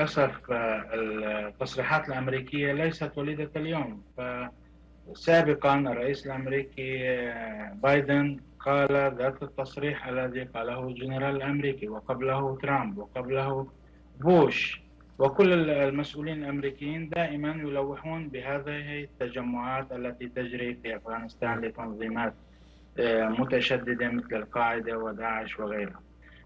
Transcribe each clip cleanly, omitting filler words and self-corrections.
للأسف التصريحات الأمريكية ليست وليدة اليوم. فسابقا الرئيس الأمريكي بايدن قال ذات التصريح الذي قاله الجنرال الأمريكي، وقبله ترامب، وقبله بوش، وكل المسؤولين الأمريكيين دائما يلوحون بهذه التجمعات التي تجري في أفغانستان لتنظيمات متشددة مثل القاعدة وداعش وغيرها.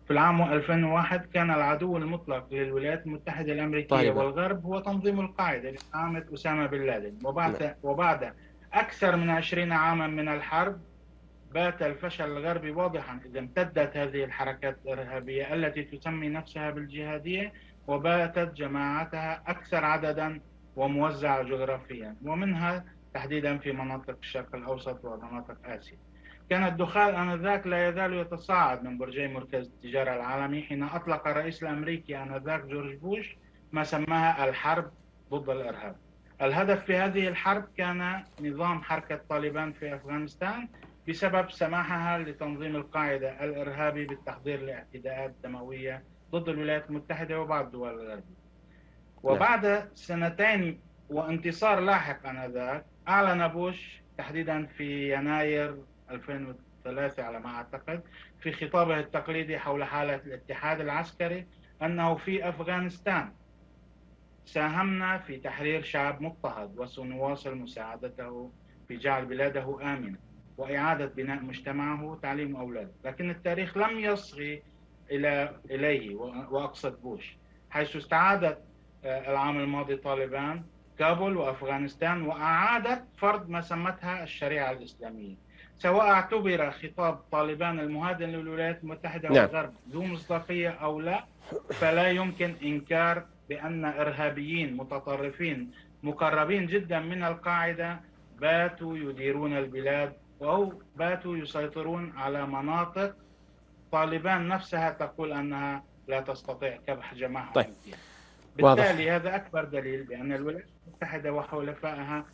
في العام 2001 كان العدو المطلق للولايات المتحدة الأمريكية طالبا. والغرب هو تنظيم القاعدة لإقامة أسامة بن لادن. نعم. وبعد أكثر من 20 عاما من الحرب بات الفشل الغربي واضحا إذا امتدت هذه الحركات الإرهابية التي تسمي نفسها بالجهادية، وباتت جماعتها أكثر عددا وموزعة جغرافيا، ومنها تحديدا في مناطق الشرق الأوسط ومناطق آسيا. كان الدخان آنذاك لا يزال يتصاعد من برجي مركز التجارة العالمي حين أطلق الرئيس الأمريكي آنذاك جورج بوش ما سماها الحرب ضد الإرهاب. الهدف في هذه الحرب كان نظام حركة طالبان في أفغانستان بسبب سماحها لتنظيم القاعدة الإرهابي بالتحضير لاعتداءات دموية ضد الولايات المتحدة وبعض الدول الغربية. نعم. وبعد سنتين وانتصار لاحق آنذاك، أعلن بوش تحديدا في يناير 2003 على ما أعتقد في خطابه التقليدي حول حالة الاتحاد العسكري أنه في أفغانستان ساهمنا في تحرير شعب مضطهد وسنواصل مساعدته في جعل بلاده آمنة وإعادة بناء مجتمعه وتعليم أولاده. لكن التاريخ لم يصغي إليه، وأقصد بوش، حيث استعادت العام الماضي طالبان كابول وأفغانستان وأعادت فرض ما سمتها الشريعة الإسلامية. سواء اعتبر خطاب طالبان المهادن للولايات المتحدة نعم. والغرب ذو مصداقية أو لا، فلا يمكن إنكار بأن إرهابيين متطرفين مقربين جدا من القاعدة باتوا يديرون البلاد أو باتوا يسيطرون على مناطق طالبان نفسها تقول أنها لا تستطيع كبح جماحهم طيب، فيها. واضح. بالتالي هذا أكبر دليل بأن الولايات المتحدة وحلفائها